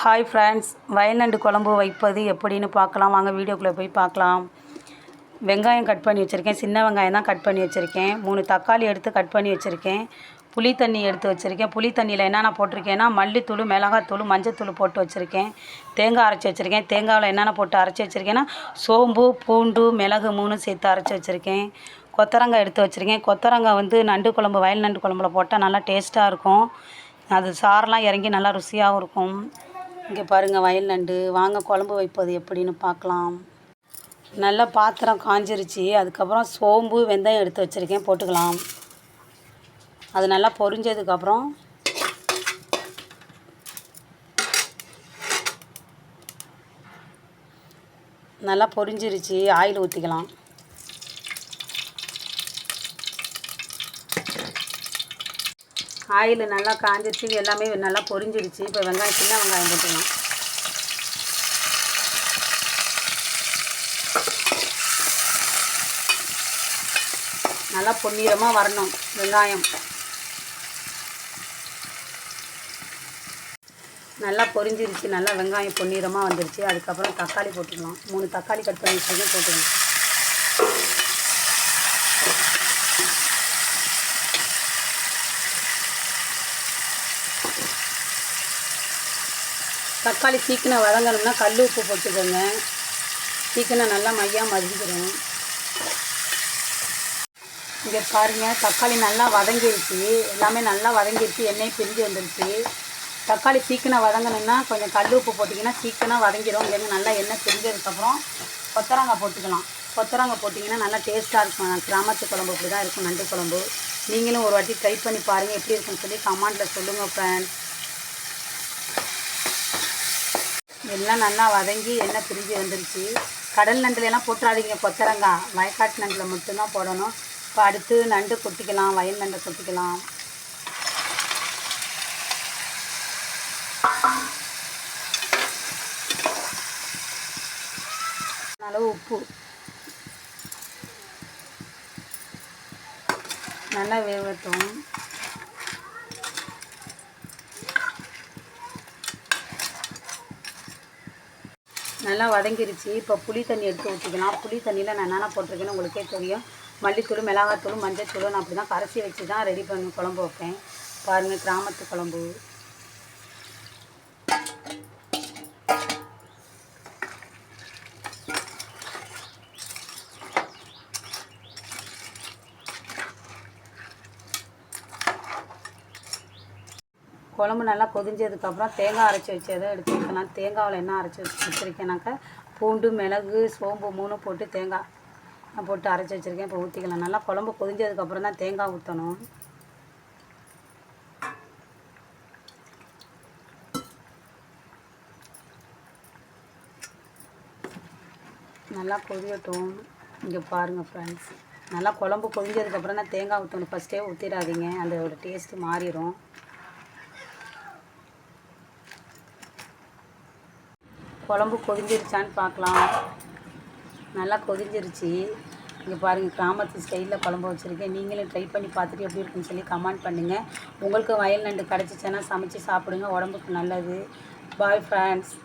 Hi friends, வயல் நண்டு குழம்பு வைப்பது எப்படின்னு பார்க்கலாம். வாங்க வீடியோக்குள்ளே போய் பார்க்கலாம். வெங்காயம் கட் பண்ணி வச்சுருக்கேன். சின்ன வெங்காயம் தான் கட் பண்ணி வச்சுருக்கேன். 3 தக்காளி எடுத்து கட் பண்ணி வச்சுருக்கேன். புளி தண்ணி எடுத்து வச்சுருக்கேன். புளி தண்ணியில் என்னென்ன போட்டிருக்கேன்னா மல்லித்தூள், மிளகாத்தூள், மஞ்சத்தூள் போட்டு வச்சுருக்கேன். தேங்காய் அரைச்சி வச்சுருக்கேன். தேங்காயில் என்னென்ன போட்டு அரைச்சி வச்சுருக்கேன்னா சோம்பு, பூண்டு, மிளகு 3 சேர்த்து அரைச்சி வச்சுருக்கேன். கொத்தரங்காய் எடுத்து வச்சுருக்கேன். கொத்தரங்காய் நண்டு குழம்பு, வயல் நண்டு குழம்புல போட்டால் நல்லா டேஸ்ட்டாக இருக்கும். அது சாரெலாம் இறங்கி நல்லா ருசியாகவும் இருக்கும். இங்கே பாருங்கள் வயல் நண்டு. வாங்க குழம்பு வைப்பது எப்படின்னு பார்க்கலாம். நல்லா பாத்திரம் காஞ்சிருச்சு. அதுக்கப்புறம் சோம்பு, வெந்தயம் எடுத்து வச்சுருக்கேன், போட்டுக்கலாம். அது நல்லா பொரிஞ்சதுக்கப்புறம் நல்லா பொரிஞ்சிருச்சு. ஆயில் ஊற்றிக்கலாம். ஆயில் நல்லா காஞ்சிருச்சு. எல்லாமே நல்லா பொரிஞ்சிருச்சு. இப்போ வெங்காயம், சின்ன வெங்காயம் போட்டுக்கலாம். நல்லா பொன்னிறமாக வரணும் வெங்காயம். நல்லா பொரிஞ்சிருச்சு. நல்லா வெங்காயம் பொன்னிறமாக வந்துருச்சு. அதுக்கப்புறம் தக்காளி போட்டுக்கலாம். 3 தக்காளி கட் பண்ணி வச்சுருக்கேன், போட்டுக்கலாம். தக்காளி சீக்கிரம் வதங்கணும்னா கல் உப்பு போட்டுக்கோங்க. சீக்கிரம் நல்லா மையாக மதிக்கிறோம். இங்கே பாருங்கள், தக்காளி நல்லா வதங்கிருச்சு. எல்லாமே நல்லா வதங்கிருச்சு. எண்ணெய் பிரிஞ்சு வந்துருச்சு. தக்காளி சீக்கிரம் வதங்கணும்னா கொஞ்சம் கல் உப்பு போட்டிங்கன்னா சீக்கிரம் வதங்கிடும். இல்லைங்க நல்லா எண்ணெய் பிரிஞ்சதுக்கப்புறம் கொத்தரங்காய் போட்டுக்கலாம். கொத்தரங்காய் போட்டிங்கன்னா நல்லா டேஸ்ட்டாக இருக்கும். கிராமத்து குழம்பு இப்படி தான் இருக்கும் நண்டு குழம்பு. நீங்களும் ஒரு வாட்டி ட்ரை பண்ணி பாருங்கள், எப்படி இருக்குன்னு சொல்லி கமெண்ட்டில் சொல்லுங்கள் ஃப்ரெண்ட்ஸ். எல்லாம் நல்லா வதங்கி எண்ணெய் பிரிஞ்சு வந்துருச்சு. கடல் நண்டுலாம் போட்டுறாதீங்க கொத்தரங்காய். வயக்காட்டு நண்டில் மட்டும்தான் போடணும். இப்போ அடுத்து நண்டு கொட்டிக்கலாம். வயல் நண்டை கொட்டிக்கலாம். அளவு உப்பு, நல்லா வேகட்டும். நல்லா வதங்கிருச்சு. இப்போ புளி தண்ணி எடுத்து ஊற்றிக்கலாம். புளி தண்ணியில் நான் என்னென்ன போட்டிருக்கேன்னு உங்களுக்கே தெரியும். மல்லித்தூள், மிளகாத்தூள், மஞ்சத்தூள் நான் அப்படி தான் கரைச்சி வச்சு தான் ரெடி பண்ணி குழம்பு வைப்பேன். பாருங்கள் கிராமத்து குழம்பு. குழம்பு நல்லா கொதிஞ்சதுக்கப்புறம் தேங்காய் அரைச்சி வச்சதை எடுத்து வைக்கலாம். தேங்காயில் என்ன அரைச்சி வச்சுருக்கேனாக்கா பூண்டு, மிளகு, சோம்பு 3 போட்டு தேங்காய் போட்டு அரைச்சி வச்சுருக்கேன். இப்போ ஊற்றிக்கலாம். நல்லா குழம்பு கொதிஞ்சதுக்கப்புறம் தான் தேங்காய் ஊற்றணும். நல்லா கொதியட்டும். இங்கே பாருங்கள் ஃப்ரெண்ட்ஸ், நல்லா குழம்பு கொதிஞ்சதுக்கப்புறம் தான் தேங்காய் ஊற்றணும். ஃபஸ்ட்டே ஊற்றிடாதீங்க, அந்த ஒரு டேஸ்ட்டு மாறிடும். குழம்பு கொதிஞ்சிருச்சான்னு பார்க்கலாம். நல்லா கொதிஞ்சிருச்சு. இங்கே பாருங்கள் கிராமத்து ஸ்டைலில் குழம்பு வச்சுருக்கேன். நீங்களும் ட்ரை பண்ணி பார்த்துட்டு எப்படி இருக்குன்னு சொல்லி கமெண்ட் பண்ணுங்கள். உங்களுக்கு வயல் நண்டு கிடச்சிச்சின்னா சமைச்சு சாப்பிடுங்க, உடம்புக்கு நல்லது. Bye friends.